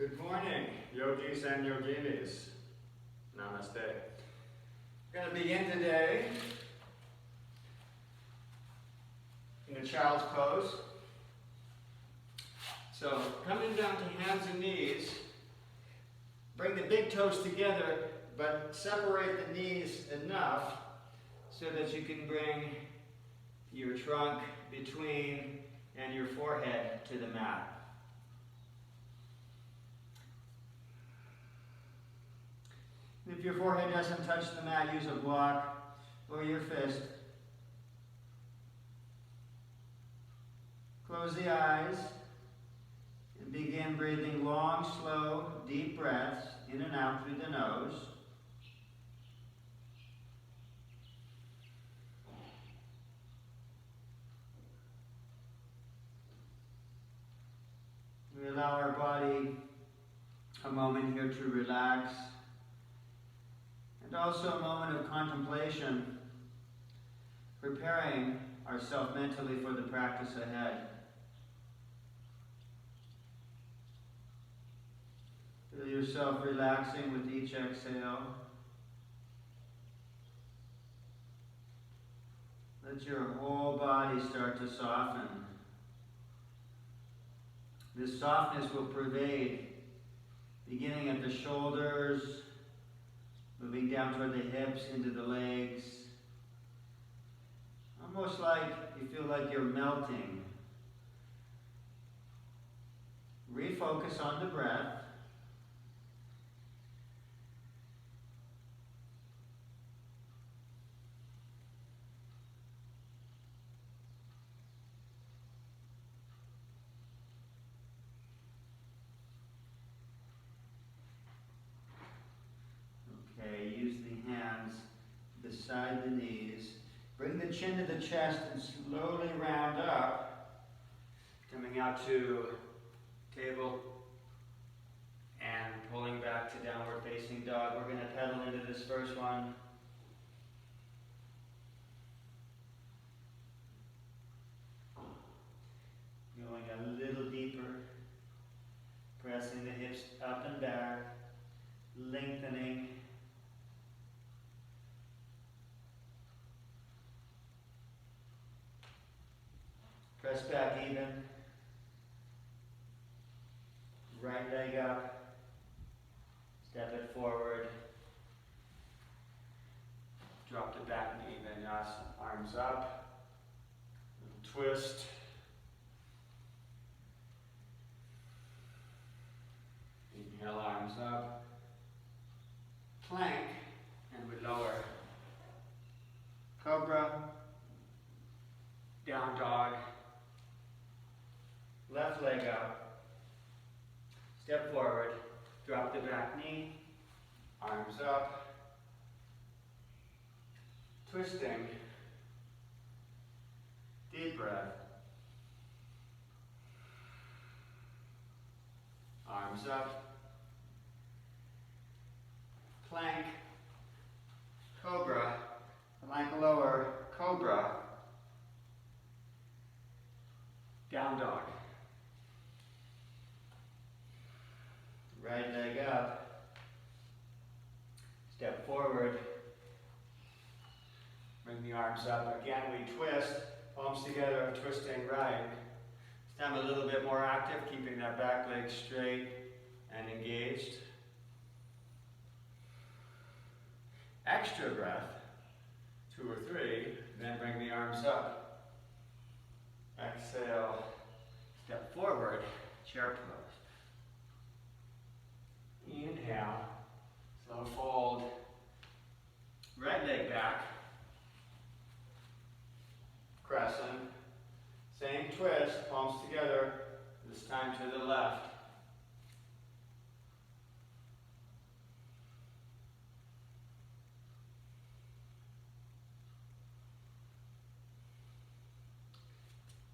Good morning, yogis and yoginis. Namaste. We're going to begin today in a child's pose. So, coming down to hands and knees, bring the big toes together, but separate the knees enough so that you can bring your trunk between and your forehead to the mat. If your forehead doesn't touch the mat, use a block or your fist. Close the eyes and begin breathing long, slow, deep breaths in and out through the nose. We allow our body a moment here to relax. And also a moment of contemplation, preparing ourselves mentally for the practice ahead. Feel yourself relaxing with each exhale. Let your whole body start to soften. This softness will pervade, beginning at the shoulders, moving down toward the hips, into the legs. Almost like you feel like you're melting. Refocus on the breath. Use the hands beside the knees. Bring the chin to the chest and slowly round up, coming out to table and pulling back to downward facing dog. We're going to pedal into this first one. Going a little deeper, pressing the hips up and back, lengthening. Press back even. Right leg up. Step it forward. Drop the back knee, Vinyasa. Arms up. Little twist. Inhale, arms up. Plank, and we lower. Cobra. Down dog. Left leg up, step forward, drop the back knee, arms up, twisting, deep breath, arms up, plank, cobra, plank lower, cobra, down dog. Right leg up, step forward, bring the arms up. Again, we twist, palms together, twisting right. This time a little bit more active, keeping that back leg straight and engaged. Extra breath, 2 or 3, then bring the arms up. Exhale, step forward, chair pose. Inhale, slow fold, right leg back, crescent, same twist, palms together, this time to the left.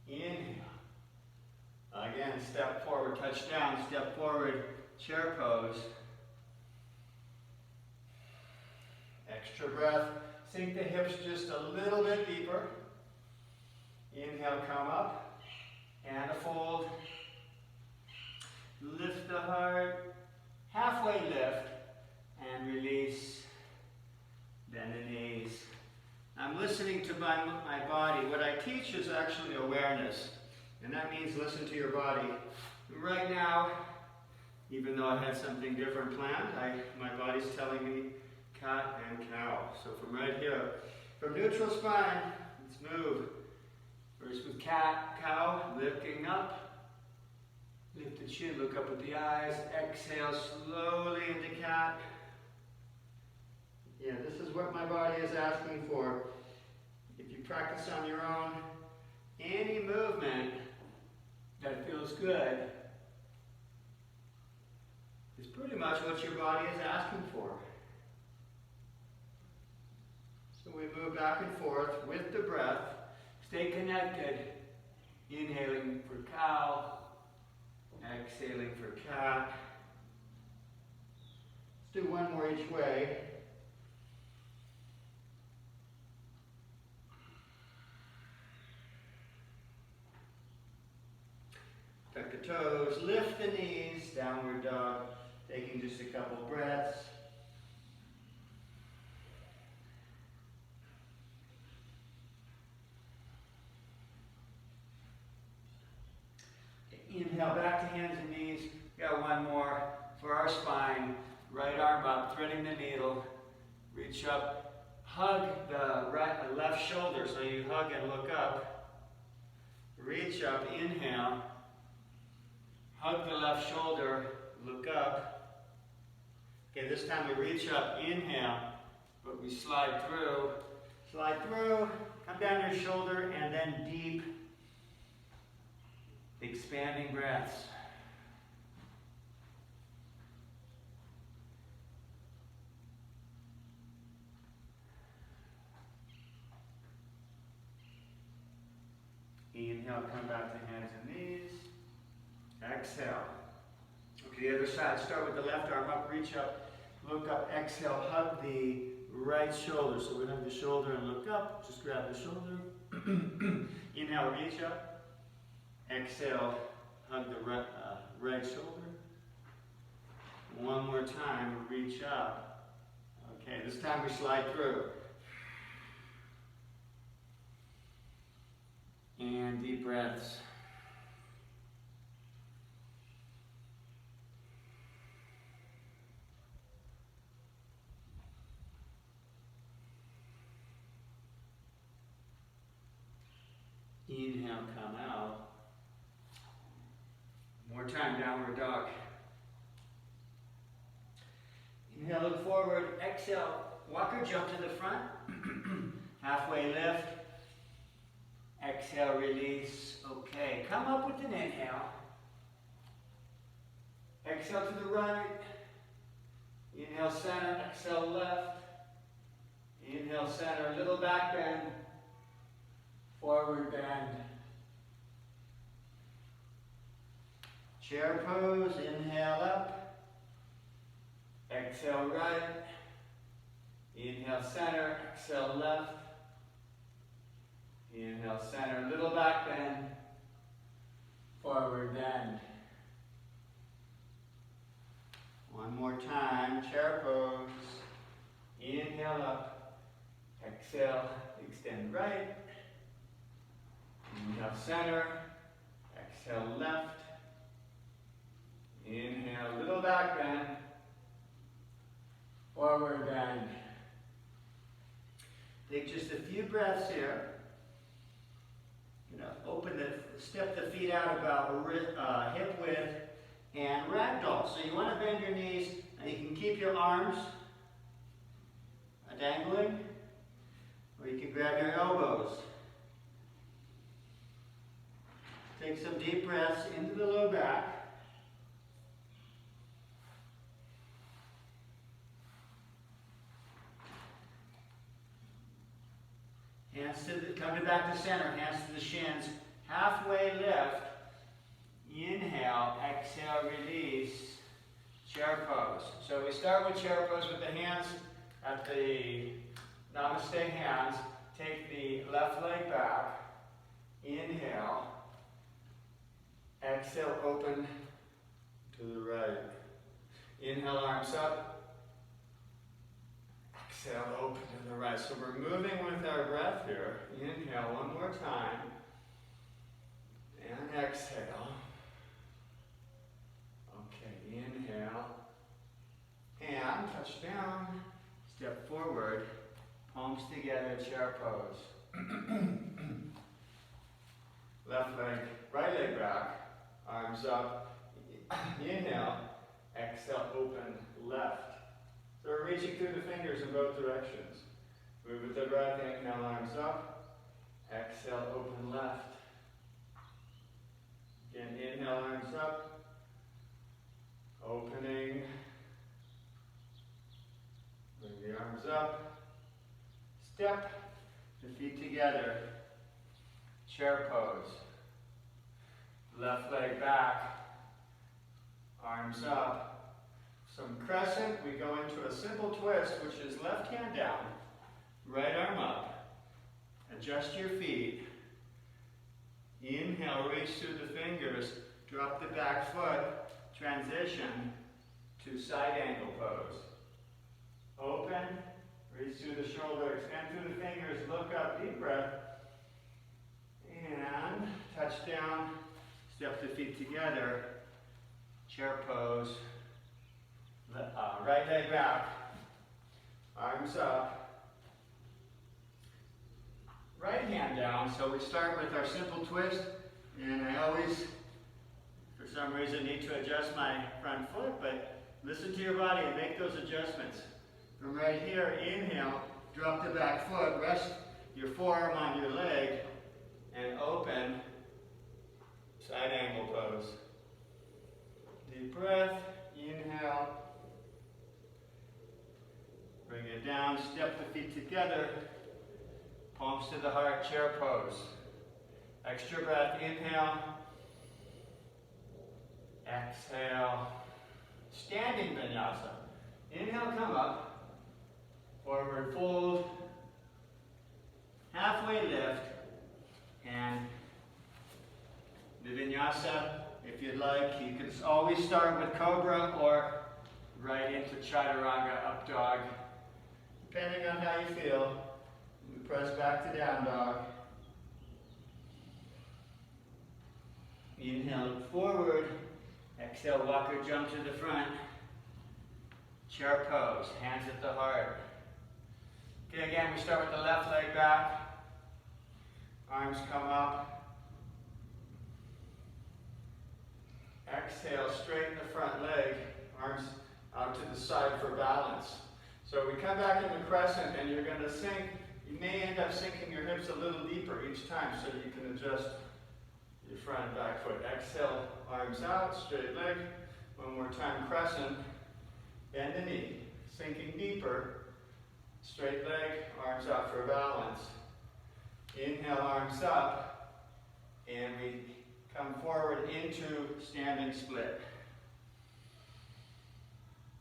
Inhale, again step forward, touch down, step forward, chair pose. Extra breath. Sink the hips just a little bit deeper. Inhale, come up. And a fold. Lift the heart, halfway lift, and release. Bend the knees. I'm listening to my body. What I teach is actually awareness, and that means listen to your body. Right now, even though I had something different planned, my body's telling me cat and cow. So from right here, from neutral spine, let's move. First with cat, cow, lifting up. Lift the chin, look up with the eyes. Exhale slowly into cat. Yeah, this is what my body is asking for. If you practice on your own, any movement that feels good is pretty much what your body is asking for. So we move back and forth with the breath. Stay connected. Inhaling for cow. Exhaling for cat. Let's do one more each way. Tuck the toes, lift the knees, downward dog, taking just a couple breaths. Inhale, back to hands and knees. Got one more for our spine. Right arm up, threading the needle. Reach up, hug the left shoulder, so you hug and look up. Reach up, inhale. Hug the left shoulder, look up. Okay, this time we reach up, inhale, but we slide through. Slide through, come down your shoulder, and then deep, expanding breaths. Inhale, come back to hands and knees. Exhale. Okay, the other side. Start with the left arm up, reach up, look up, exhale, hug the right shoulder. So we hug the shoulder and look up. Just grab the shoulder. Inhale, reach up. Exhale, hug the right shoulder. One more time, reach up. Okay, this time we slide through. And deep breaths. Inhale, come out. More time, downward dog. Inhale, look forward. Exhale, walk or jump to the front. Halfway lift. Exhale, release. Okay, come up with an inhale. Exhale to the right. Inhale, center. Exhale, left. Inhale, center. Little back bend. Forward bend. Chair pose. Inhale up. Exhale right. Inhale center. Exhale left. Inhale center. Little back bend. Forward bend. One more time. Chair pose. Inhale up. Exhale. Extend right. Inhale center, exhale left, inhale little back bend, forward bend. Take just a few breaths here. Step the feet out about hip width and ragdoll. So you want to bend your knees and you can keep your arms dangling or you can grab your elbows. Take some deep breaths into the low back. Hands to the, coming back to center, hands to the shins. Halfway lift. Inhale, exhale, release. Chair pose. So we start with chair pose with the hands at the namaste hands. Take the left leg back. Inhale. Exhale, open to to the right. Inhale, arms up. Exhale, open to the right. So we're moving with our breath here. Inhale one more time. And exhale. Okay, inhale. And touch down. Step forward. Palms together, chair pose. Left leg, right leg back. Arms up. Inhale. Exhale, open left. So we're reaching through the fingers in both directions. Move with the breath. Inhale, arms up. Exhale, open left. Again, inhale, arms up. Opening. Bring the arms up. Step the feet together. Chair pose. Left leg back. Arms up. Some crescent. We go into a simple twist, which is left hand down, right arm up. Adjust your feet. Inhale, reach through the fingers. Drop the back foot. Transition to side angle pose. Open. Reach through the shoulder. Extend through the fingers. Look up. Deep breath. And touch down. Step the feet together. Chair pose. Right leg back. Arms up. Right hand down. So we start with our simple twist. And I always, for some reason, need to adjust my front foot. But listen to your body and make those adjustments. From right here, inhale. Drop the back foot. Rest your forearm on your leg. And open. Side angle pose. Deep breath. Inhale. Bring it down. Step the feet together. Palms to the heart. Chair pose. Extra breath. Inhale. Exhale. Standing Vinyasa. Inhale, come up. Forward fold. Halfway lift. And the Vinyasa, if you'd like, you can always start with Cobra or right into Chaturanga, up dog. Depending on how you feel. We press back to down dog. Inhale, forward. Exhale, walker jump to the front. Chair pose, hands at the heart. Okay, again, we start with the left leg back. Arms come up. Exhale, straighten the front leg. Arms out to the side for balance. So we come back into crescent and you're going to sink. You may end up sinking your hips a little deeper each time so you can adjust your front and back foot. Exhale, arms out, straight leg. One more time, crescent. Bend the knee. Sinking deeper. Straight leg, arms out for balance. Inhale, arms up. And we come forward into standing split.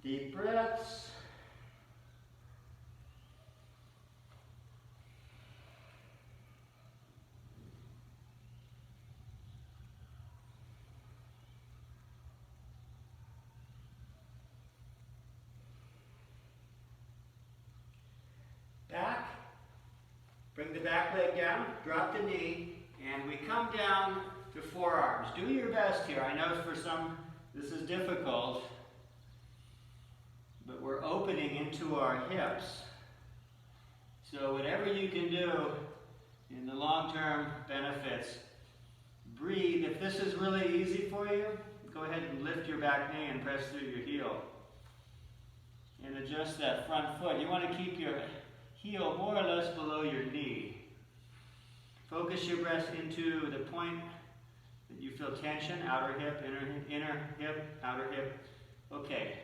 Deep breaths. Back. Bring the back leg down, drop the knee, and we come down to forearms. Do your best here. I know for some this is difficult, but we're opening into our hips. So whatever you can do in the long-term benefits, breathe. If this is really easy for you, go ahead and lift your back knee and press through your heel. And adjust that front foot. You want to keep your heel more or less below your knee. Focus your breath into the point that you feel tension, outer hip, inner hip, outer hip. Okay,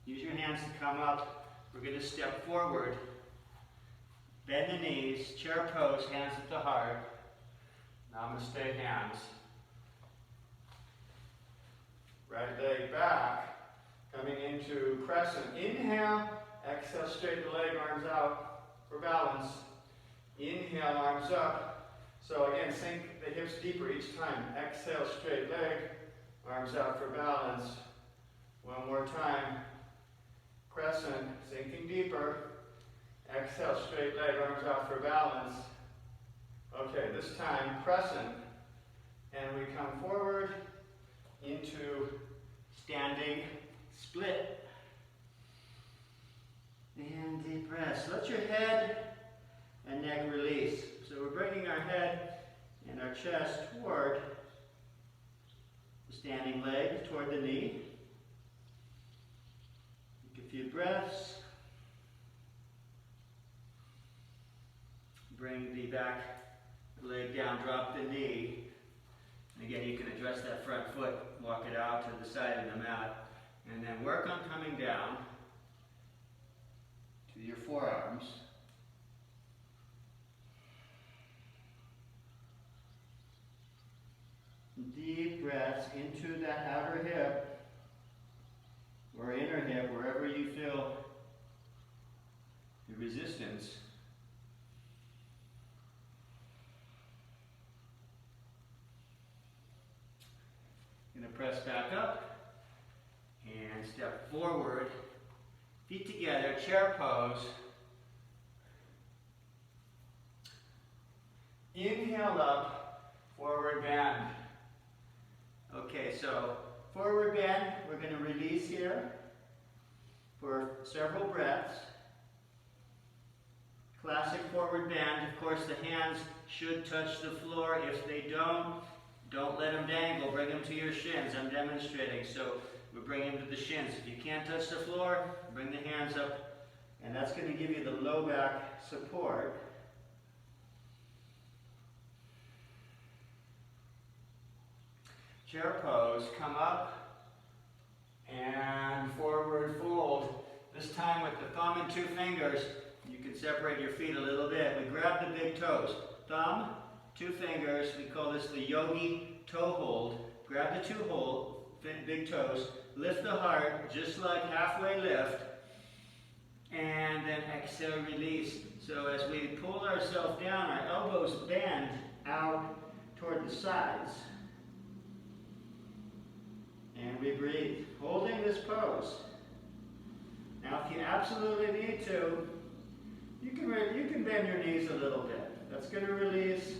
use your hands to come up. We're going to step forward. Bend the knees, chair pose, hands at the heart. Namaste hands. Right leg back, coming into crescent. Inhale, exhale, straighten the leg, arms out. For balance. Inhale, arms up. So again, sink the hips deeper each time. Exhale, straight leg. Arms out for balance. One more time. Crescent, sinking deeper. Exhale, straight leg, arms out for balance. Okay, this time, crescent. And we come forward into standing split. And deep breaths. Let your head and neck release. So we're bringing our head and our chest toward the standing leg, toward the knee. Take a few breaths. Bring the back leg down, drop the knee. And again, you can address that front foot, walk it out to the side of the mat, and then work on coming down to your forearms. Deep breaths into that outer hip or inner hip, wherever you feel the resistance. Going to press back up and step forward. Feet together, chair pose. Inhale up, forward bend. Okay, so forward bend, we're going to release here for several breaths. Classic forward bend. Of course, the hands should touch the floor. If they don't let them dangle. Bring them to your shins. I'm demonstrating, so we bring them to the shins. If you can't touch the floor, bring the hands up, and that's going to give you the low back support. Chair pose, come up and forward fold. This time with the thumb and 2 fingers, you can separate your feet a little bit. We grab the big toes. Thumb, 2 fingers, we call this the yogi toe hold. Grab the 2 big toes, lift the heart, just like halfway lift, and then exhale, release. So as we pull ourselves down, our elbows bend out toward the sides. And we breathe, holding this pose. Now if you absolutely need to, you can bend your knees a little bit. That's going to release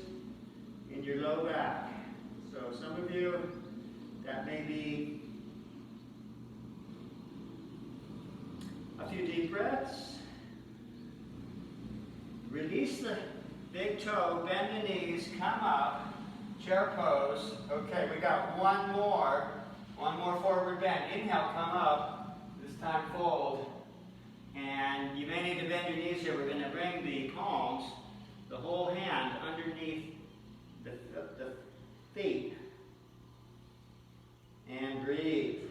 in your low back. So some of you, that may be a few deep breaths. Release the big toe, bend the knees, come up, chair pose. Okay, we got one more forward bend. Inhale, come up, this time fold. And you may need to bend your knees here. We're going to bring the palms, the whole hand underneath the feet. And breathe.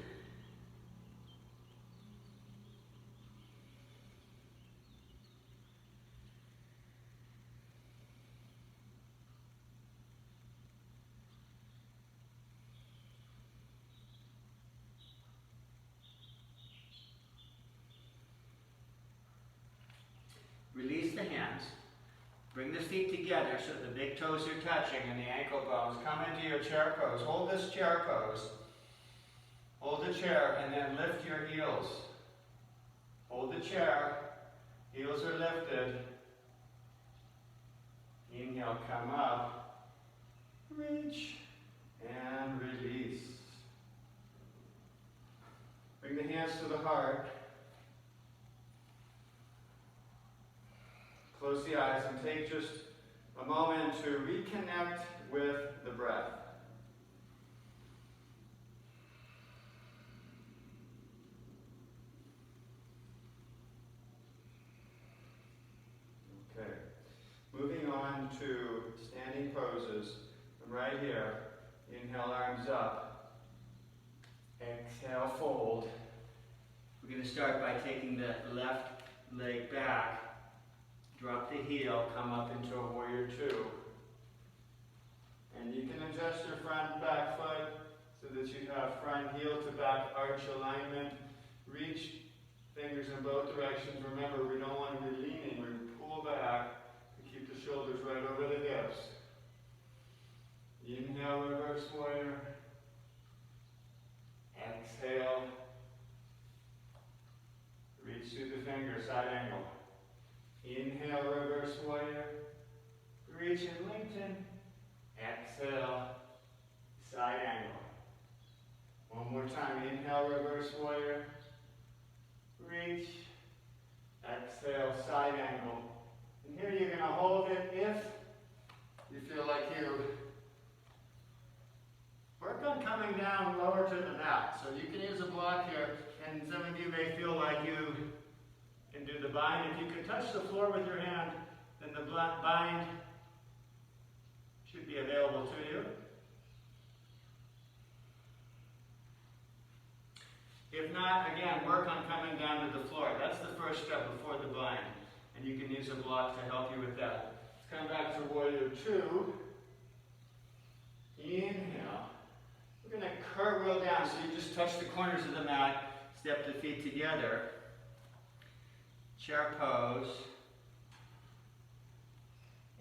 Release the hands. Bring the feet together so the big toes are touching and the ankle bones. Come into your chair pose. Hold this chair pose. Hold the chair and then lift your heels. Hold the chair. Heels are lifted. Inhale, come up. Reach and release. Bring the hands to the heart. Close the eyes and take just a moment to reconnect with the breath. Okay, moving on to standing poses. From right here, inhale, arms up. Exhale, fold. We're going to start by taking the left leg back. Drop the heel, come up into a warrior 2. And you can adjust your front and back foot so that you have front heel to back arch alignment. Reach fingers in both directions. Remember, we don't want to be leaning. We're going to pull back and keep the shoulders right over the hips. Inhale, reverse warrior. Exhale, reach and lengthen. Exhale, side angle. One more time, inhale, reverse warrior. Reach, exhale, side angle. And here you're going to hold it if you feel like you work on coming down lower to the mat. So you can use a block here, and some of you may feel like you can do the bind. If you can touch the floor with your hand, then the bind should be available to you. If not, again, work on coming down to the floor. That's the first step before the bind. And you can use a block to help you with that. Let's come back to warrior two. Inhale. We're going to cartwheel down, so you just touch the corners of the mat, step the feet together. Chair pose.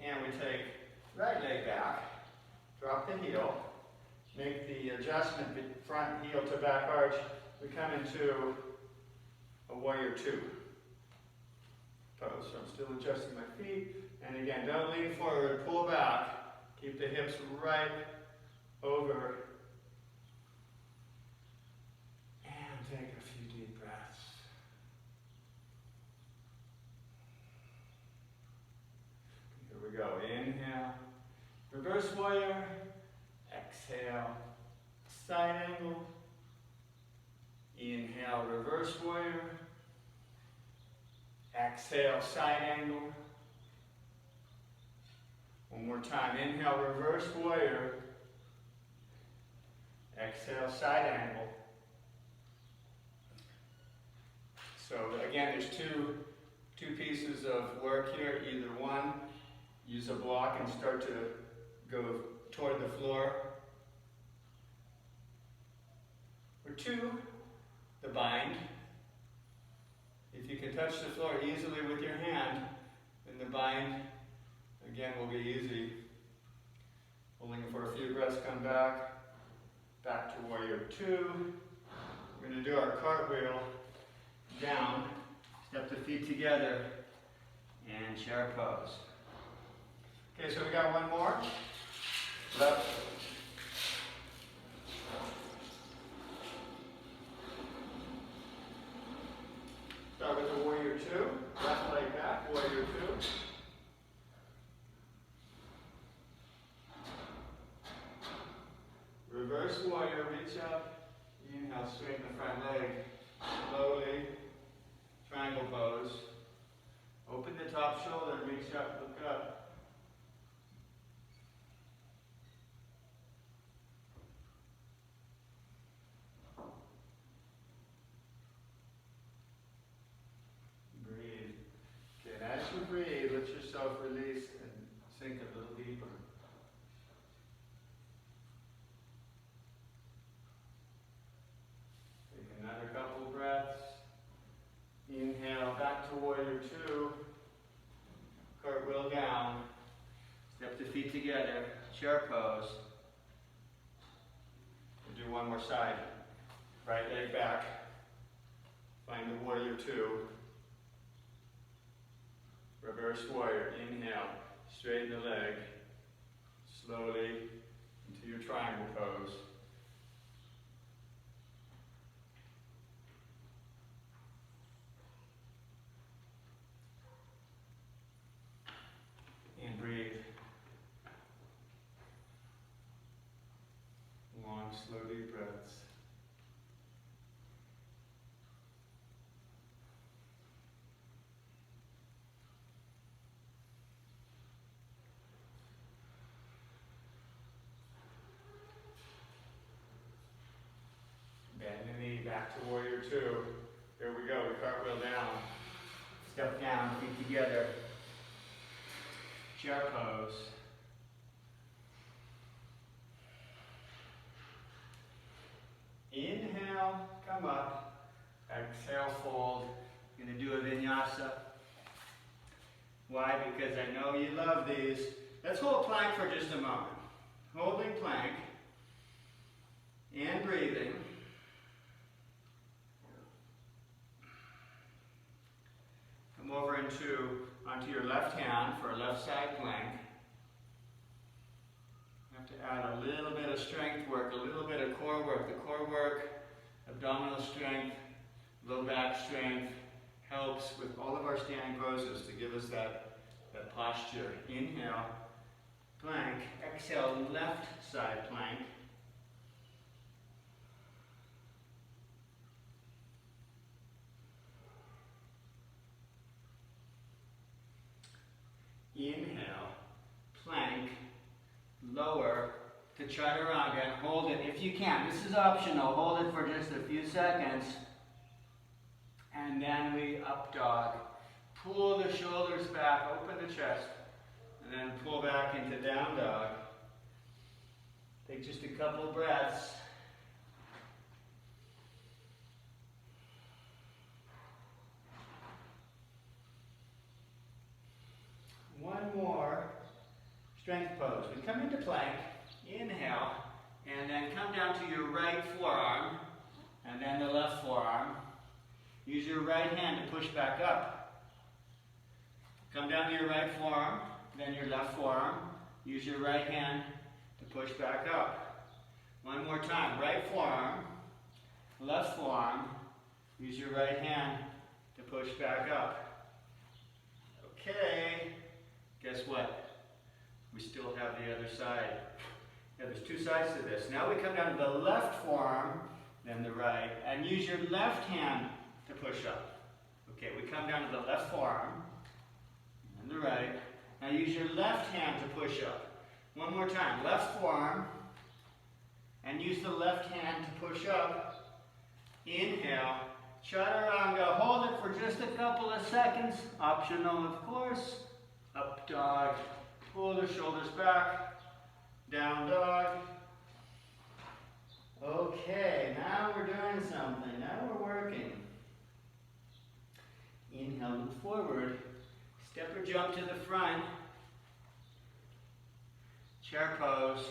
And we take right leg back, drop the heel, make the adjustment front heel to back arch. We come into a warrior two pose. So I'm still adjusting my feet. And again, don't lean forward, pull back. Keep the hips right over. And take a few deep breaths. Here we go. Inhale. Reverse warrior. Exhale. Side angle. Inhale, reverse warrior. Exhale, side angle. One more time. Inhale, reverse warrior. Exhale, side angle. So again, there's two pieces of work here. Either one, use a block and start to go toward the floor. Or two, the bind. If you can touch the floor easily with your hand, then the bind, again, will be easy. Holding for a few breaths, come back. Back to warrior two. We're going to do our cartwheel down, step the feet together, and chair pose. Okay, so we got one more. Left. Start with the warrior two. Left leg back, warrior two. Reverse warrior, reach up. Inhale, straighten the front leg. Slowly. Triangle pose. Open the top shoulder, reach up, look up. Breathe. Okay, and as you breathe, let yourself release and sink a little deeper. Take another couple breaths. Inhale, back to warrior two. Cartwheel down. Step the feet together. Chair pose. We'll do one more side. Right leg back. Find the warrior two. Reverse warrior. Inhale. Straighten the leg. Slowly into your triangle pose. And breathe. Long, slow, deep breaths. Bend the knee, back to warrior two. Here we go, we cartwheel down. Step down, feet together. Chair pose. Inhale, come up. Exhale, fold. You're going to do a vinyasa. Why? Because I know you love these. Let's hold plank for just a moment. Holding plank and breathing. Come over onto your left hand for a left side plank. to add a little bit of strength work, a little bit of core work. The core work, abdominal strength, low back strength, helps with all of our standing poses to give us that posture. Inhale, plank. Exhale, left side plank. Inhale, plank, lower to chaturanga, and hold it if you can. This is optional. Hold it for just a few seconds. And then we up dog. Pull the shoulders back, open the chest, and then pull back into down dog. Take just a couple breaths. One more strength pose. We come into plank, inhale, and then come down to your right forearm, and then the left forearm. Use your right hand to push back up. Come down to your right forearm, then your left forearm. Use your right hand to push back up. One more time. Right forearm, left forearm. Use your right hand to push back up. Okay. Guess what? We still have the other side. Now there's two sides to this. Now we come down to the left forearm, then the right, and use your left hand to push up. Okay, we come down to the left forearm, and the right. Now use your left hand to push up. One more time. Left forearm, and use the left hand to push up. Inhale, chaturanga. Hold it for just a couple of seconds. Optional, of course. Up dog. Pull the shoulders back. Down dog. Okay, now we're doing something. Now we're working. Inhale, look forward. Step or jump to the front. Chair pose.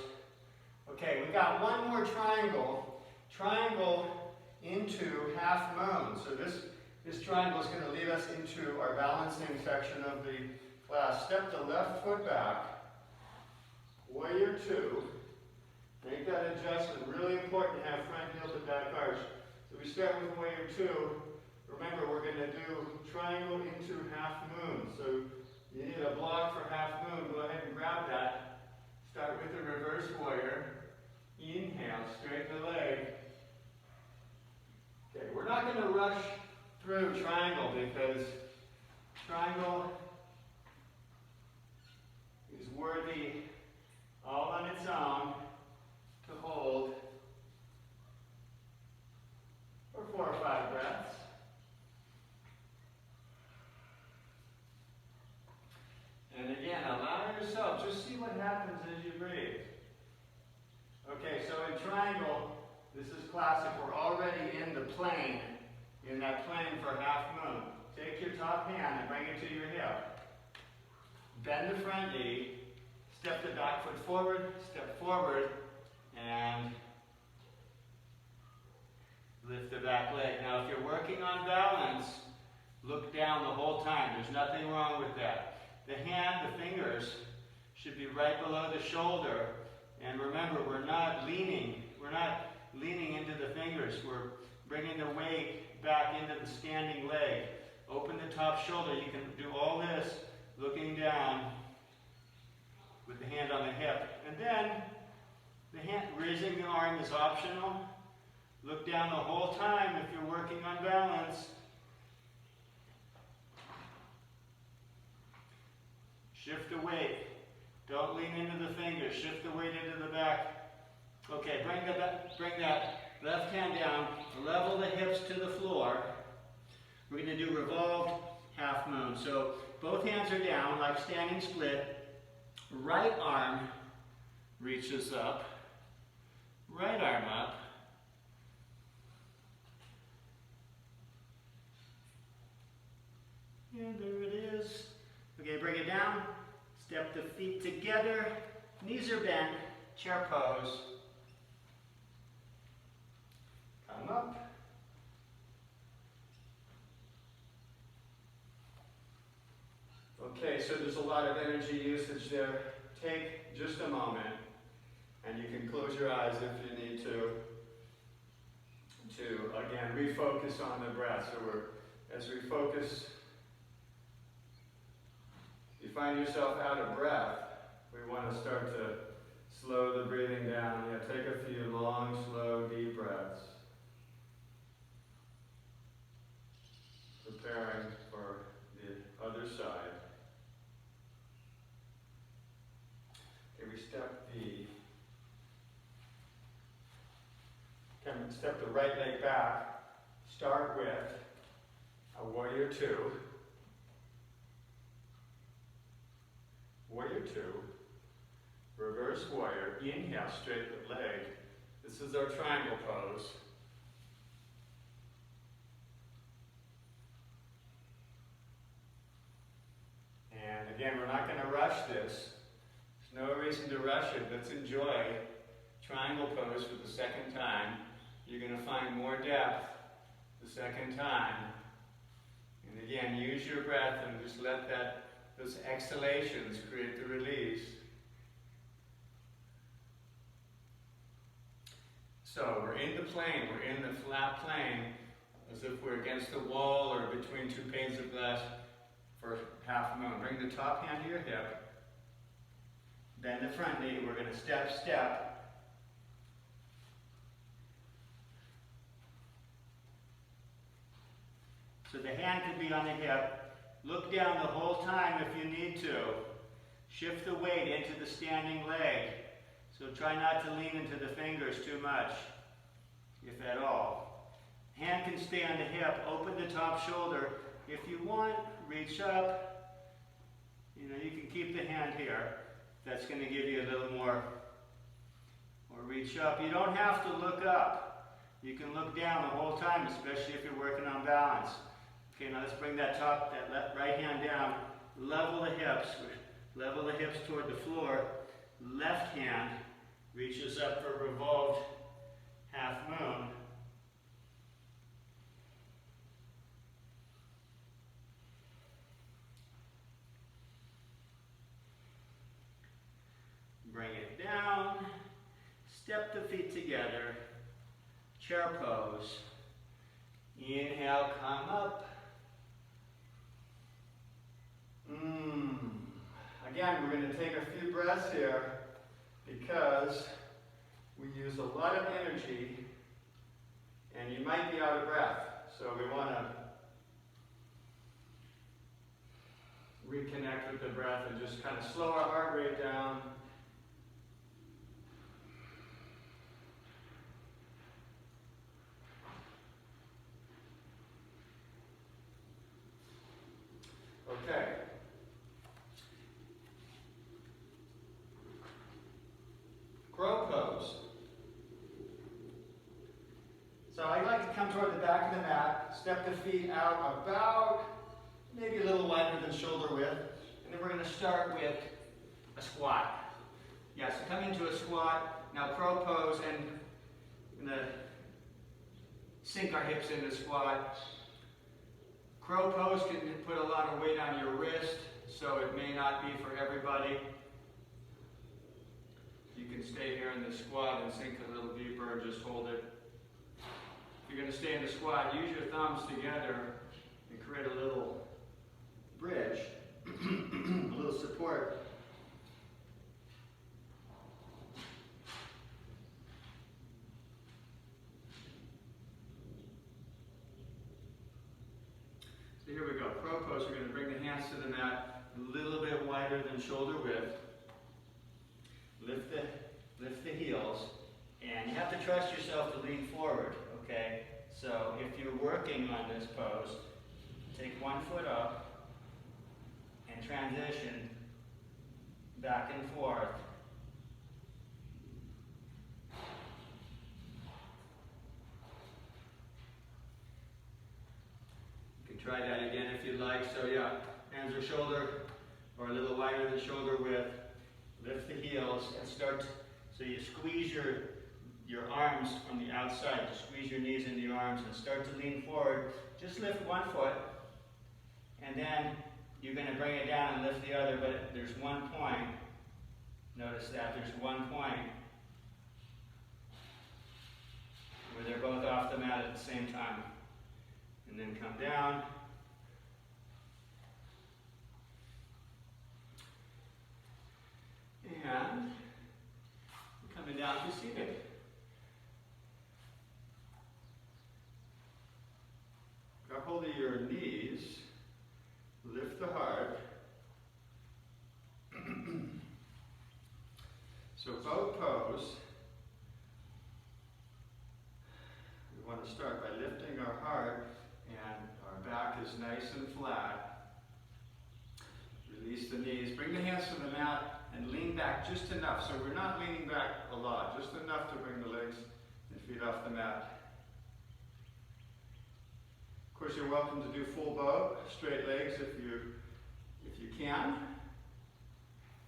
Okay, we got one more triangle. Triangle into half moon. So this triangle is going to lead us into our balancing section of the class. Step the left foot back. Warrior two. Make that adjustment. Really important to have front heel to back arch. So we start with warrior two. Remember, we're going to do triangle into half moon. So you need a block for half moon. Go ahead and grab that. Start with the reverse warrior. Inhale, straighten the leg. Okay, we're not going to rush through triangle because triangle is worthy all on its own to hold for 4 or 5 breaths. And again, allow yourself, just see what happens as you breathe. Okay, so in triangle, this is classic. We're already in the plane, in that plane for half moon. Take your top hand and bring it to your hip. Bend the front knee, step the back foot forward, step forward, and lift the back leg. Now, if you're working on balance, look down the whole time. There's nothing wrong with that. The hand, the fingers, should be right below the shoulder. And remember, we're not leaning into the fingers. We're bringing the weight back into the standing leg. Open the top shoulder. You can do all this looking down with the hand on the hip. And then, the hand, raising the arm is optional. Look down the whole time if you're working on balance. Shift the weight. Don't lean into the fingers. Shift the weight into the back. Okay, bring that left hand down. Level the hips to the floor. We're going to do revolved half moon. So both hands are down like standing split. Right arm reaches up. Right arm up. And there it is. Okay, bring it down. Step the feet together. Knees are bent. Chair pose. Come up. Okay, so there's a lot of energy usage there. Take just a moment And you can close your eyes if you need to again, refocus on the breath. So as we focus, you find yourself out of breath, we want to start to slow the breathing down. Yeah, take a few long, slow, deep breaths. Preparing for the other side. Okay, we step the right leg back. Start with a warrior two. Warrior two. Reverse warrior. Inhale, straight the leg. This is our triangle pose. And again, we're not going to rush this. There's no reason to rush it. Let's enjoy triangle pose for the second time. You're going to find more depth the second time. And again, use your breath and just let those exhalations create the release. So we're in the plane, we're in the flat plane, as if we're against the wall or between two panes of glass for half moon. Bring the top hand to your hip. Bend the front knee. We're going to step. So the hand can be on the hip. Look down the whole time if you need to. Shift the weight into the standing leg. So try not to lean into the fingers too much, if at all. Hand can stay on the hip. Open the top shoulder. If you want, reach up. You can keep the hand here. That's going to give you a little more. Or reach up. You don't have to look up. You can look down the whole time, especially if you're working on balance. Okay, now let's bring that right hand down. Level the hips. Level the hips toward the floor. Left hand reaches up for revolved half moon. Bring it down. Step the feet together. Chair pose. Inhale, come up. Again, we're going to take a few breaths here because we use a lot of energy and you might be out of breath. So we want to reconnect with the breath and just kind of slow our heart rate down. Okay. Crow pose. So I like to come toward the back of the mat, step the feet out about maybe a little wider than shoulder width, and then we're going to start with a squat. Yeah, so come into a squat. Now crow pose, and we're going to sink our hips into squat. Crow pose can put a lot of weight on your wrist, so it may not be for everybody. You can stay here in the squat and sink a little deeper and just hold it. If you're going to stay in the squat, use your thumbs together and create a little bridge, a little support. So here we go. Crow pose. We're going to bring the hands to the mat a little bit wider than shoulder width. Lift the heels, and you have to trust yourself to lean forward, okay? So if you're working on this pose, take one foot up and transition back and forth. You can try that again if you'd like. So yeah, hands are shoulder or a little wider than shoulder width. Lift the heels and start, so you squeeze your arms from the outside. Just squeeze your knees into your arms and start to lean forward. Just lift one foot, and then you're going to bring it down and lift the other, but there's one point. Notice that there's one point. where they're both off the mat at the same time. And then come down. And coming down to seated. Grab hold of your knees, lift the heart. So boat pose, we want to start by lifting our heart and our back is nice and flat. Release the knees, bring the hands to the mat and lean back just enough. So we're not leaning back a lot, just enough to bring the legs and feet off the mat. Of course, you're welcome to do full boat, straight legs if you can.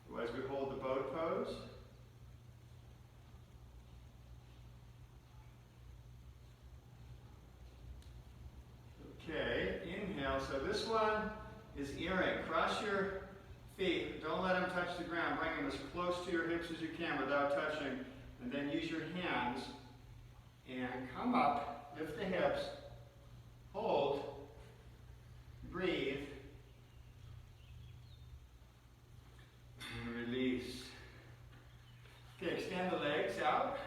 Otherwise, we hold the boat pose. Okay, inhale. So this one is earring. Cross your feet. Don't let them touch the ground. Bring them as close to your hips as you can without touching. And then use your hands and come up. Lift the hips. Hold. Breathe. And release. Okay, extend the legs out.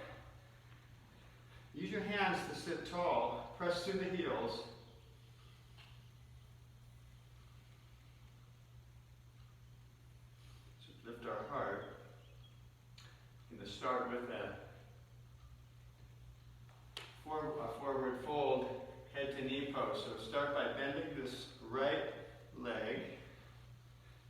Use your hands to sit tall. Press through the heels. Lift our heart. I'm going to start with a forward fold, head to knee pose. So start by bending this right leg.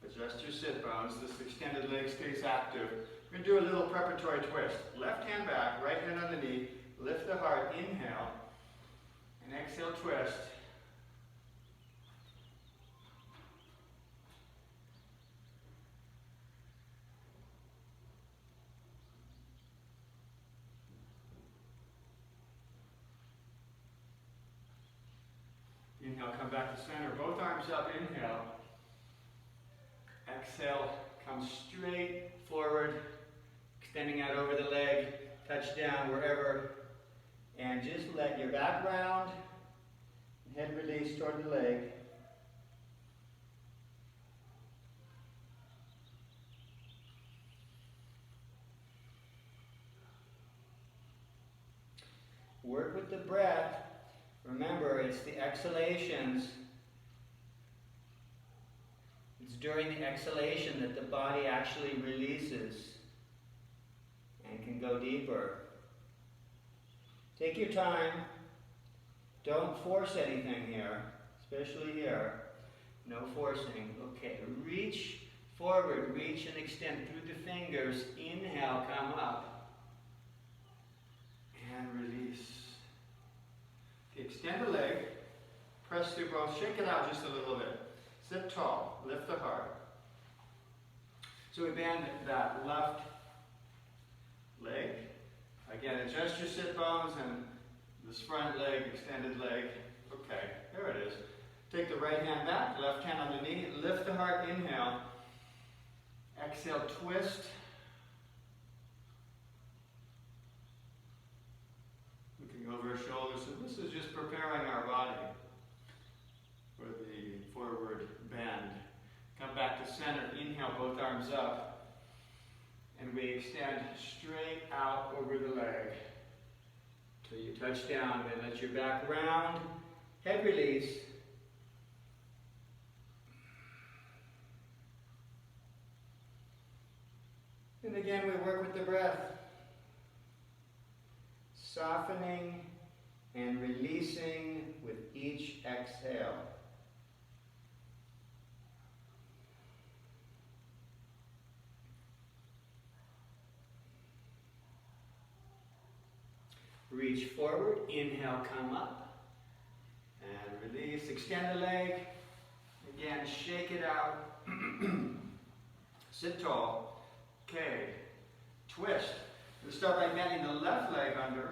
Adjust your sit bones. This extended leg stays active. We're going to do a little preparatory twist. Left hand back, right hand on the knee. Lift the heart. Inhale. And exhale, twist. Inhale, come back to center. Both arms up. Inhale. Exhale, come straight forward, extending out over the leg, touch down wherever, and just let your back round, head release toward the leg. Work with the breath. Remember, it's the exhalations. It's during the exhalation that the body actually releases and can go deeper. Take your time. Don't force anything here, especially here. No forcing. Okay, reach forward, reach and extend through the fingers. Inhale, come up. And release. Extend the leg, press through both, shake it out just a little bit. Sit tall, lift the heart. So we bend that left leg. Again, adjust your sit bones and this front leg, extended leg. Okay, there it is. Take the right hand back, left hand on the knee, lift the heart, inhale. Exhale, twist. Over our shoulders, and this is just preparing our body for the forward bend. Come back to center, inhale, both arms up, and we extend straight out over the leg till you touch down. Then let your back round, head release. And again, we work with the breath. Softening and releasing with each exhale. Reach forward, inhale, come up, and release. Extend the leg. Again, shake it out. Sit tall. Okay, twist. We'll start by bending the left leg under.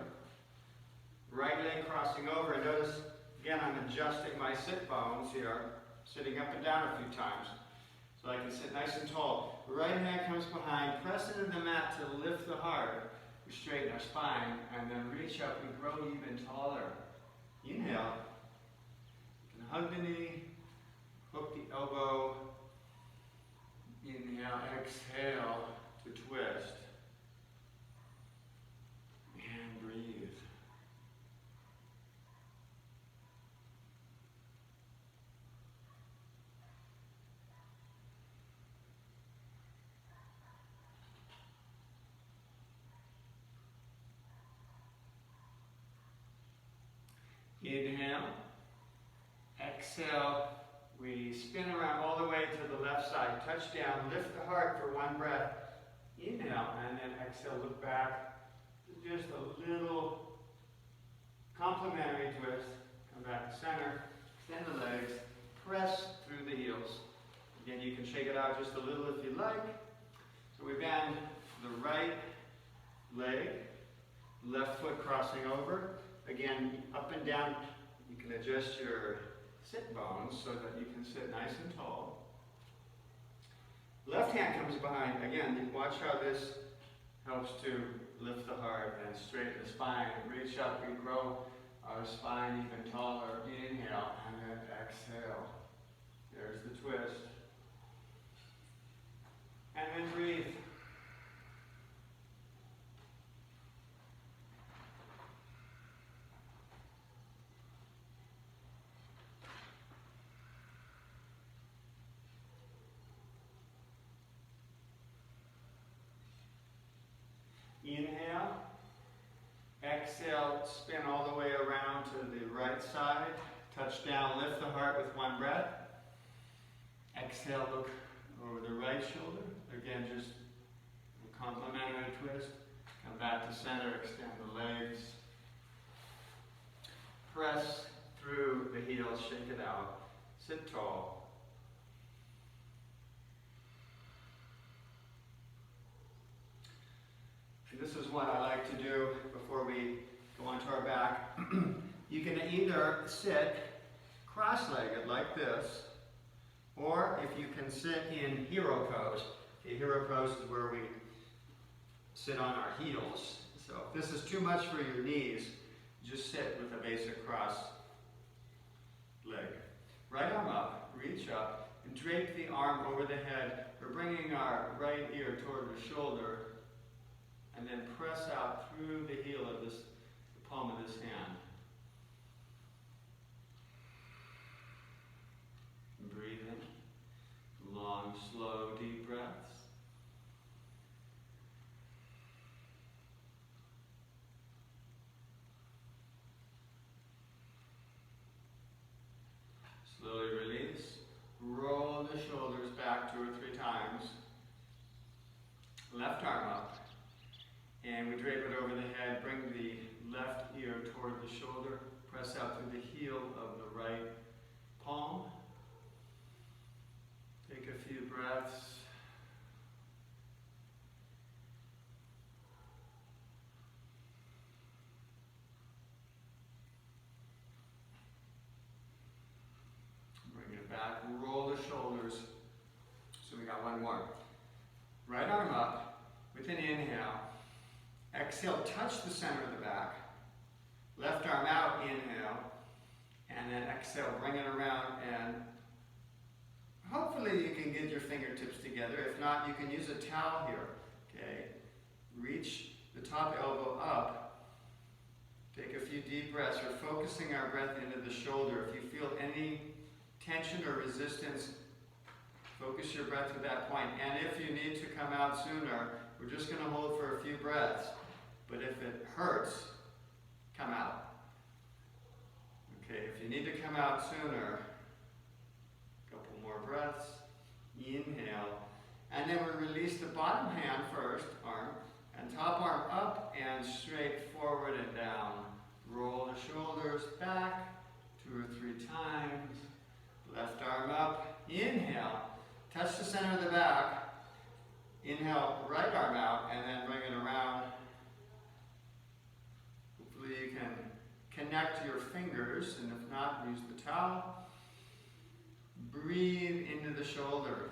Right leg crossing over, and notice, again, I'm adjusting my sit bones here, sitting up and down a few times, so I can sit nice and tall. Right hand comes behind, press into the mat to lift the heart. we straighten our spine, and then reach up, we grow even taller. Inhale, you can hug the knee, hook the elbow. Inhale, exhale to twist. And breathe. Inhale, exhale, we spin around all the way to the left side, touch down, lift the heart for one breath. Inhale, and then exhale, look back. Just a little complementary twist. Come back to center, extend the legs, press through the heels. Again, you can shake it out just a little if you like. So we bend the right leg, left foot crossing over. Again, up and down, you can adjust your sit bones so that you can sit nice and tall. Left hand comes behind. Again, watch how this helps to lift the heart and straighten the spine. Reach up, we grow our spine even taller. Inhale, and then exhale. There's the twist. And then breathe. Inhale, exhale, spin all the way around to the right side, touch down, lift the heart with one breath. Exhale, look over the right shoulder. Again, just a complementary twist. Come back to center, extend the legs. Press through the heels, shake it out. Sit tall. This is what I like to do before we go onto our back. You can either sit cross-legged like this, or if you can sit in hero pose. Okay, hero pose is where we sit on our heels. So if this is too much for your knees, just sit with a basic cross leg. Right arm up, reach up, and drape the arm over the head. We're bringing our right ear toward the shoulder, and then press out through the heel of this, the palm of this hand. Breathe in. Long, slow, deep breaths. Slowly release. Roll the shoulders back 2 or 3 times. Left arm up. And we drape it over the head, bring the left ear toward the shoulder, press out through the heel of the right palm. Take a few breaths. Bring it back, roll the shoulders. So we got one more. Right arm up with an inhale. Exhale, touch the center of the back. Left arm out, inhale. And then exhale, bring it around, and hopefully you can get your fingertips together. If not, you can use a towel here. Okay? Reach the top elbow up. Take a few deep breaths. We're focusing our breath into the shoulder. If you feel any tension or resistance, focus your breath to that point. And if you need to come out sooner, we're just going to hold for a few breaths. But if it hurts, come out. Okay, if you need to come out sooner, a couple more breaths. Inhale. And then we release the bottom hand first, arm, and top arm up and straight forward and down. Roll the shoulders back 2 or 3 times. Left arm up. Inhale. Touch the center of the back. Inhale, right arm out, and then bring it around. Hopefully you can connect your fingers, and if not, use the towel. Breathe into the shoulder.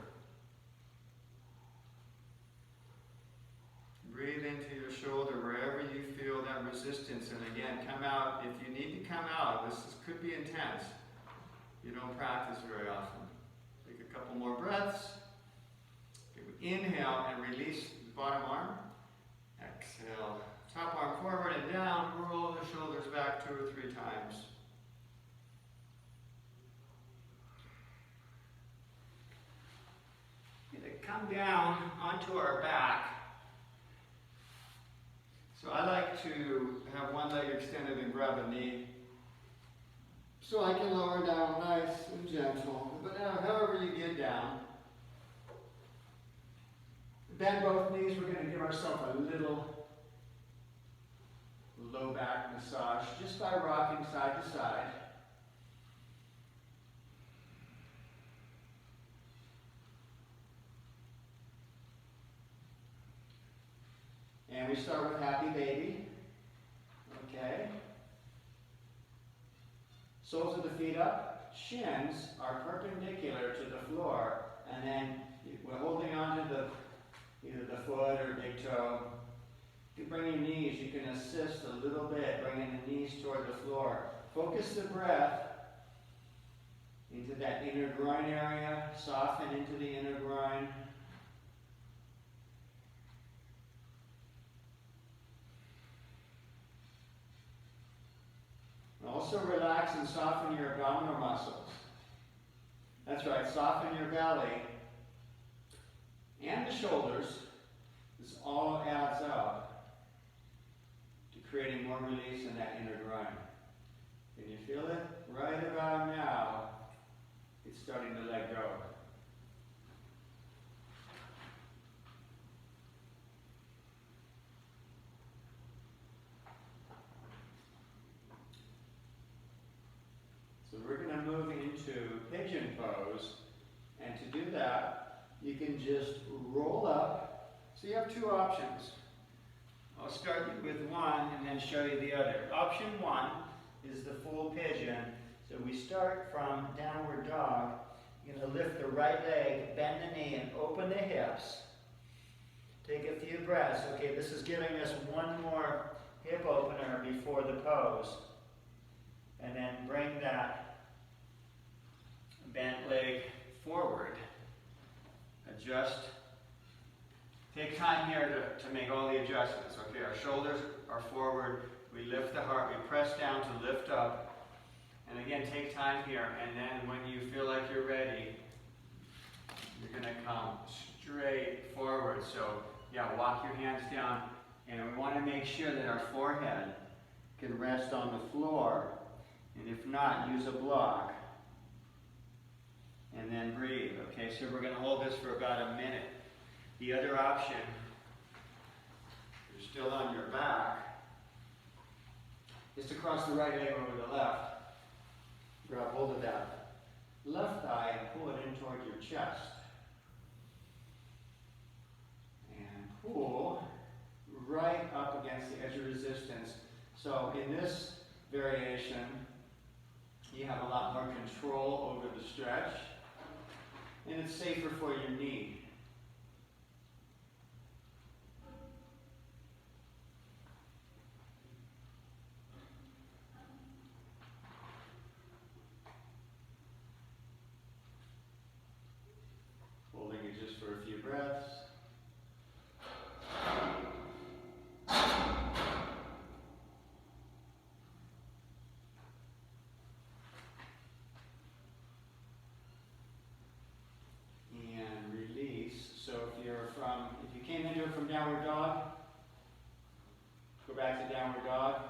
Breathe into your shoulder wherever resistance. And again, come out, if you need to come out, could be intense. You don't practice very often. Take a couple more breaths. Inhale and release the bottom arm. Exhale, top arm forward and down. Roll the shoulders back 2 or 3 times. Come down onto our back. So I like to have one leg extended and grab a knee. So I can lower down nice and gentle. But now, however you get down, bend both knees. We're going to give ourselves a little low back massage just by rocking side to side. And we start with happy baby. Okay. Soles of the feet up. Shins are perpendicular to the floor. And then we're holding on to either the foot or big toe. If you bring your knees, you can assist a little bit, bringing the knees toward the floor. Focus the breath into that inner groin area. Soften into the inner groin. Also relax and soften your abdominal muscles. That's right, soften your belly and the shoulders. This all adds up to creating more release in that inner groin. Can you feel it? Right about now, it's starting to let go. So we're going to move into Pigeon Pose, and to do that, you can just roll up. So you have 2 options. I'll start with one and then show you the other. Option 1 is the full pigeon. So we start from downward dog. You're going to lift the right leg, bend the knee, and open the hips. Take a few breaths. Okay, this is giving us one more hip opener before the pose. And then bring that bent leg forward. Adjust. Take time here to make all the adjustments. Okay, our shoulders are forward. We lift the heart. We press down to lift up. And again, take time here. And then when you feel like you're ready, you're going to come straight forward. So, yeah, walk your hands down. And we want to make sure that our forehead can rest on the floor. And if not, use a block. And then breathe. Okay, so we're going to hold this for about a minute. The other option, you're still on your back, is to cross the right leg over the left. Grab hold of that left thigh and pull it in toward your chest. And pull right up against the edge of resistance. So in this variation, you have a lot more control over the stretch, and it's safer for your knee. Holding it just for a few breaths. From downward dog, go back to downward dog,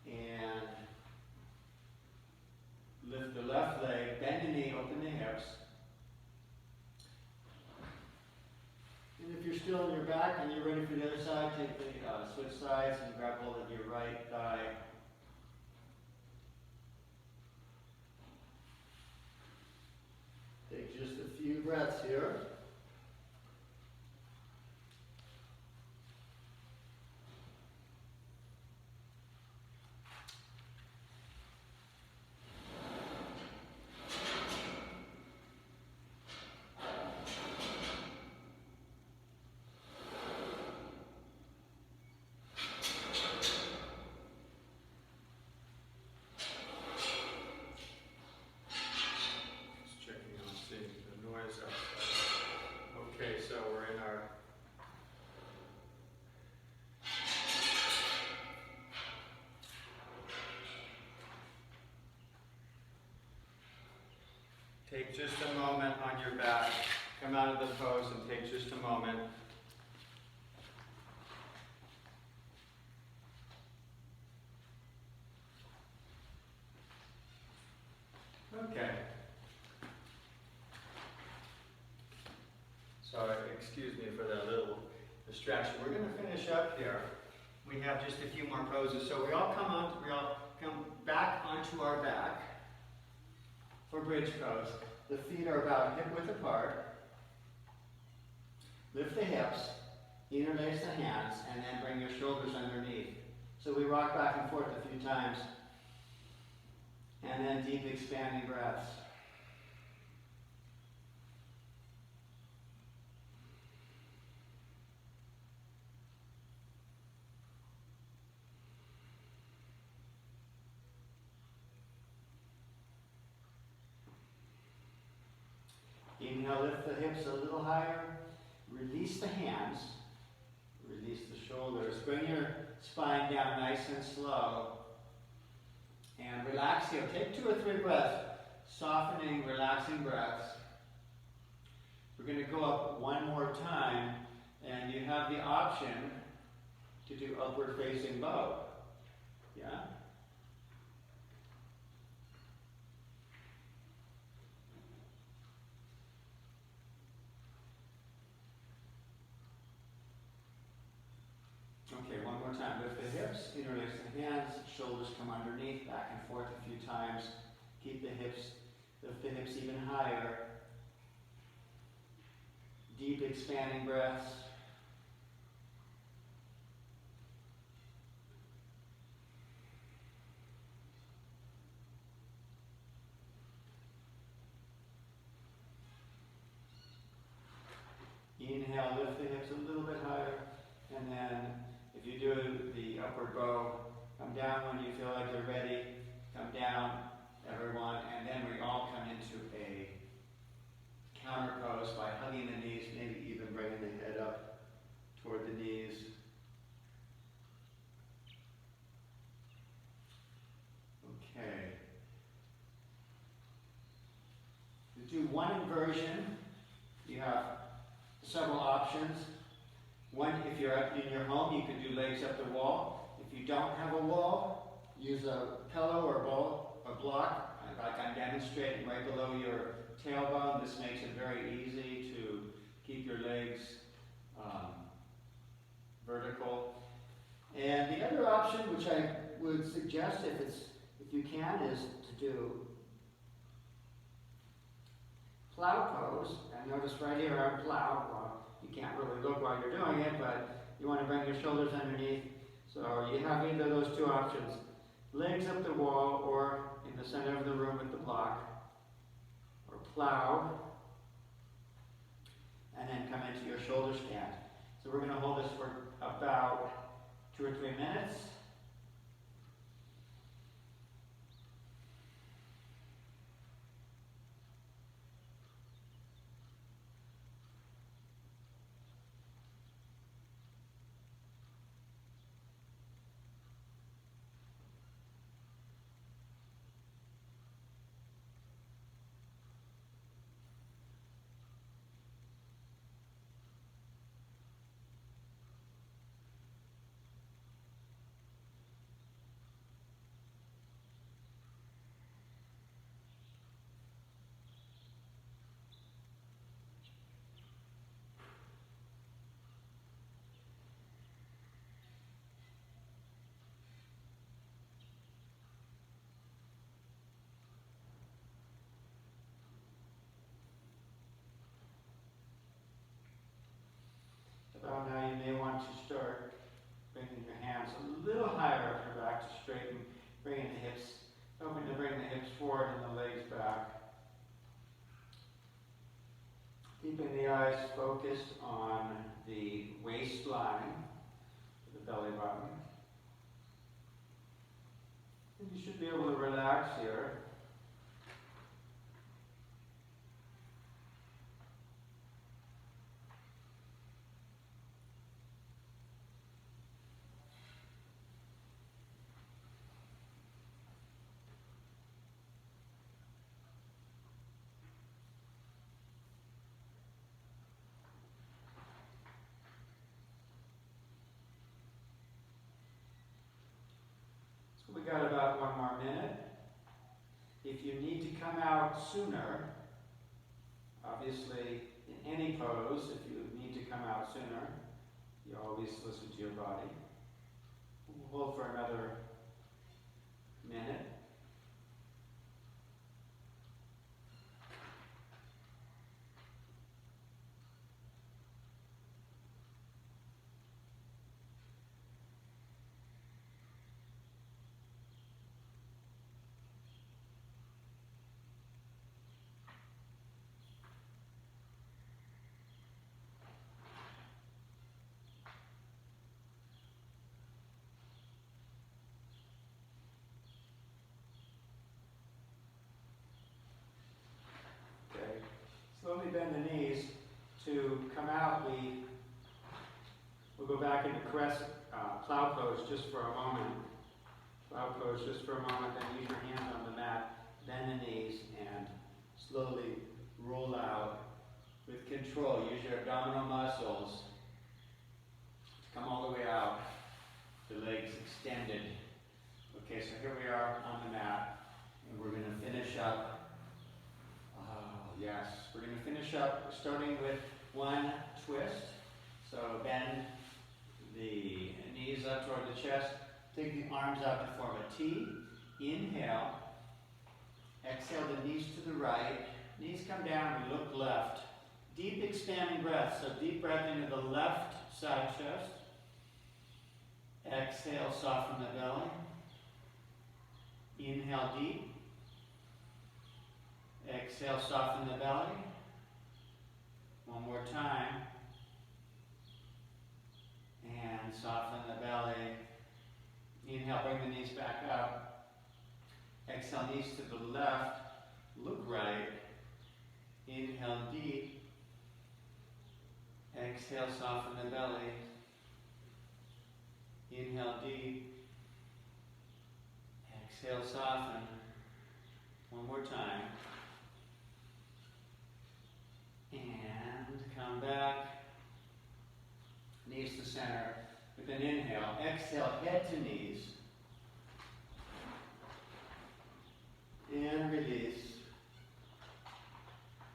and lift the left leg, bend the knee, open the hips. And if you're still on your back and you're ready for the other side, take the switch sides and grab hold of your right thigh. Take just a few breaths here. Take just a moment on your back. Come out of the pose and take just a moment. Okay. Sorry, excuse me for that little distraction. We're going to finish up here. We have just a few more poses. So we all come back onto our back for bridge pose. The feet are about hip width apart. Lift the hips, interlace the hands, and then bring your shoulders underneath. So we rock back and forth a few times. And then deep expanding breaths. Inhale, lift the hips a little higher. Release the hands. Release the shoulders. Bring your spine down nice and slow. And relax here. Take 2 or 3 breaths. Softening, relaxing breaths. We're going to go up one more time. And you have the option to do upward facing bow. Yeah? Okay, one more time. Lift the hips, interlace the hands, shoulders come underneath, back and forth a few times. Keep the hips, lift the hips even higher. Deep expanding breaths. Inhale, lift the hips a little bit higher, and then if you do the upward bow, come down when you feel like you're ready. Come down, everyone, and then we all come into a counter pose by hugging the knees, maybe even bringing the head up toward the knees. Okay. To do one inversion, you have several options. One, if you're in your home, you can do legs up the wall. If you don't have a wall, use a pillow or bowl or block, like I'm demonstrating right below your tailbone. This makes it very easy to keep your legs vertical. And the other option, which I would suggest if you can, is to do plow pose. And notice right here I'm plowed. Well, you can't really look while you're doing it, but you want to bring your shoulders underneath. So you have either of those two options. Legs up the wall or in the center of the room with the block. Or plow. And then come into your shoulder stand. So we're going to hold this for about 2 or 3 minutes. So now you may want to start bringing your hands a little higher up your back to straighten, bringing the hips, hoping to bring the hips forward and the legs back. Keeping the eyes focused on the waistline, the belly button. And you should be able to relax here. come out sooner, obviously in any pose, if you need to come out sooner, you always listen to your body. We'll hold for another minute. Okay. Slowly bend the knees. To come out, we'll go back into plow pose just for a moment. Plow pose just for a moment, then use your hands on the mat, bend the knees, and slowly roll out with control. Use your abdominal muscles to come all the way out, the legs extended. Okay, so here we are on the mat, and we're going to finish up. Yes, we're going to finish up starting with one twist. So bend the knees up toward the chest. Take the arms out to form a T. Inhale. Exhale the knees to the right. Knees come down, we look left. Deep expanding breath. So deep breath into the left side chest. Exhale, soften the belly. Inhale deep. Exhale, soften the belly. One more time. And soften the belly. Inhale, bring the knees back up. Exhale, knees to the left. Look right. Inhale deep. Exhale, soften the belly. Inhale deep. Exhale, soften. One more time. And come back. Knees to center. With an inhale, exhale, head to knees. And release.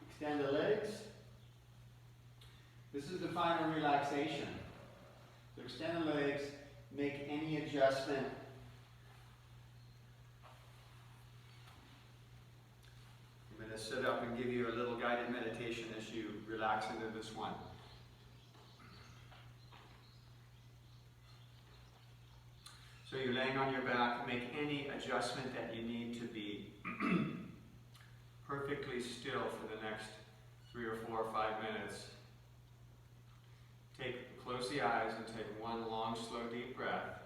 Extend the legs. This is the final relaxation. So extend the legs, make any adjustment. I'm going to sit up and give you a little guided meditation as you relax into this one. So you're laying on your back, make any adjustment that you need to be perfectly still for the next 3 or 4 or 5 minutes. Close the eyes and take one long, slow, deep breath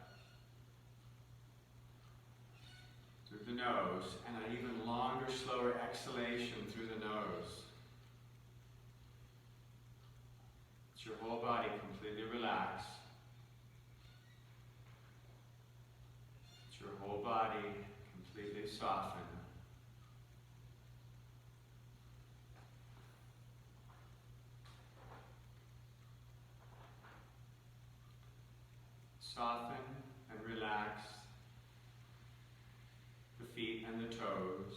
through the nose, and an even longer, slower exhalation through the nose. Let your whole body completely relax. Let your whole body completely soften. Soften and relax the feet and the toes.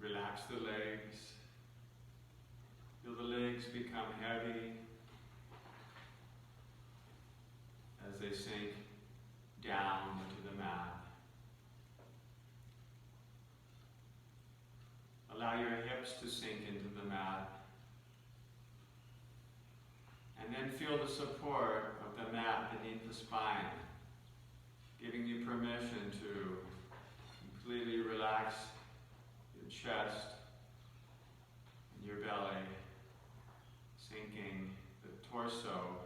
Relax the legs. Feel the legs become heavy as they sink down into the mat. Allow your hips to sink into the mat. And then feel the support of the mat beneath the spine, giving you permission to completely relax your chest and your belly, sinking the torso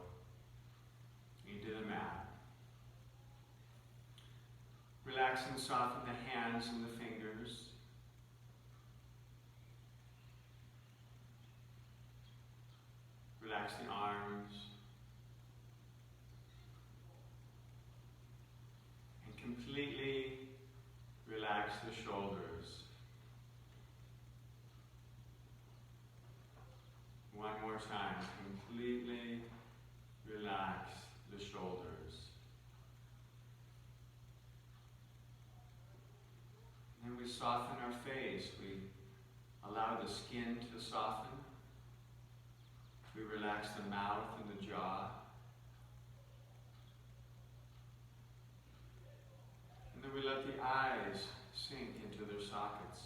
into the mat. Relax and soften the hands and the fingers. Relax the arms. And completely relax the shoulders. One more time. Completely relax the shoulders. And we soften our face. We allow the skin to soften. We relax the mouth and the jaw. And then we let the eyes sink into their sockets.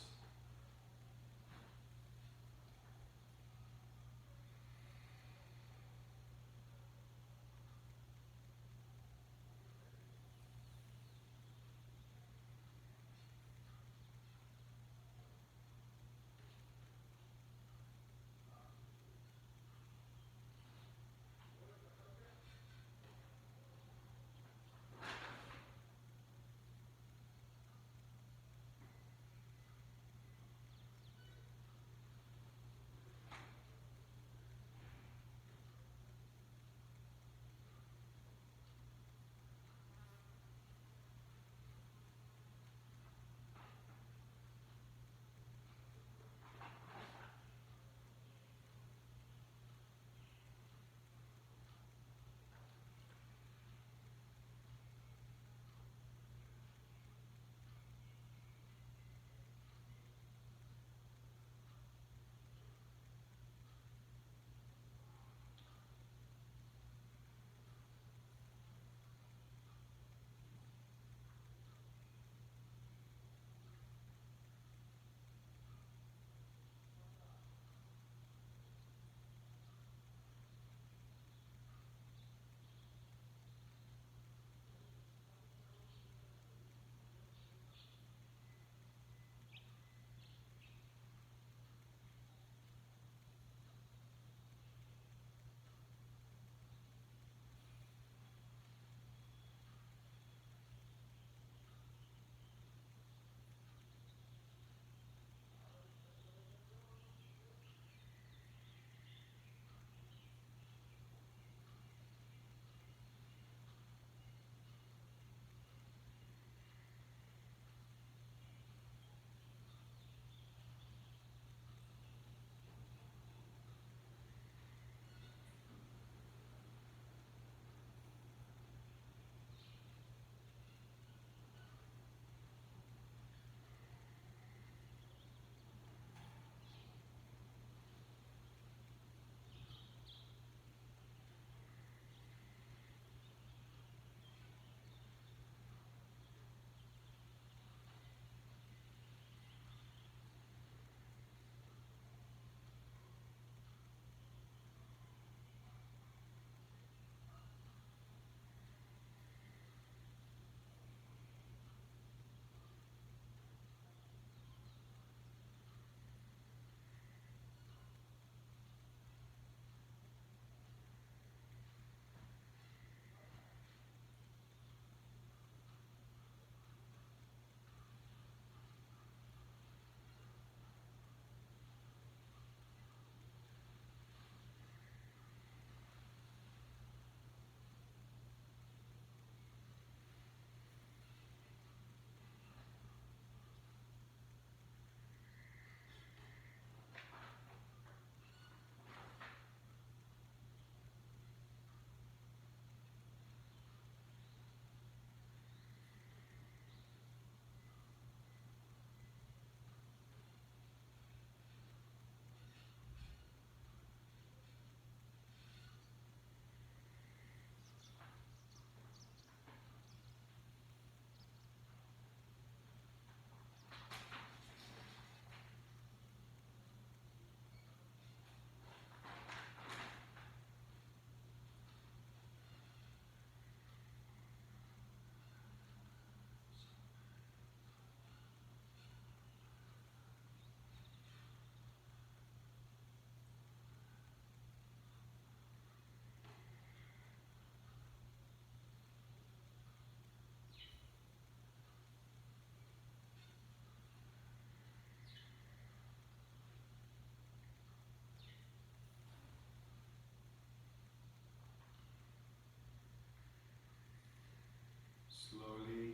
Slowly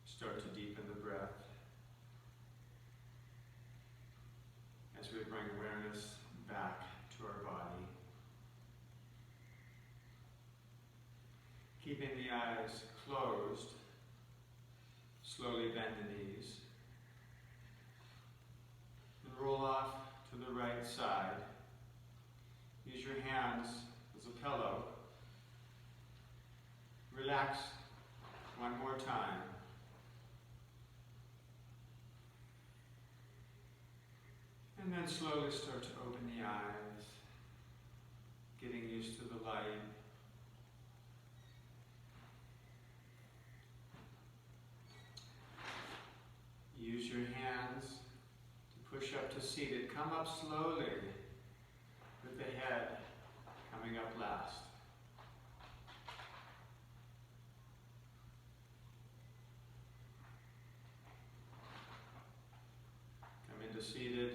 start to deepen the breath as we bring awareness back to our body. closed, slowly bend the knees. And roll off to the right side. Use your hands as a pillow. Relax one more time. And then slowly start to open the eyes, getting used to the light. Use your hands to push up to seated. Come up slowly with the head coming up last. Come into seated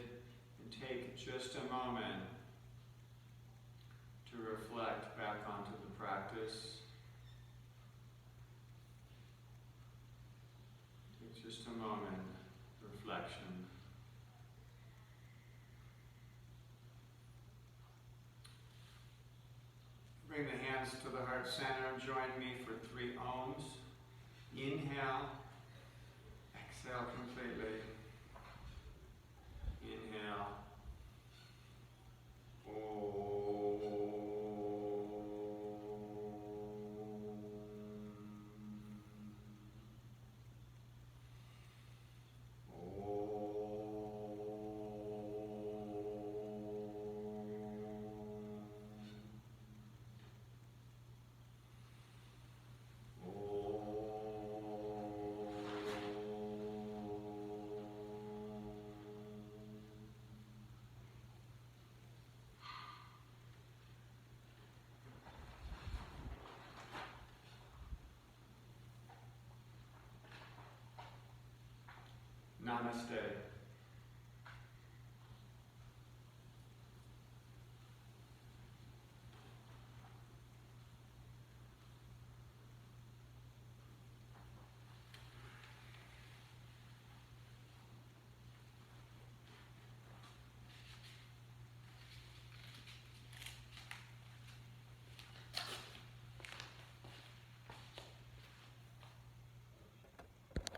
and take just a moment to reflect back onto the practice. Take just a moment, reflection. Bring the hands to the heart center. Join me for 3 ohms. Inhale. Exhale completely. Inhale. Namaste.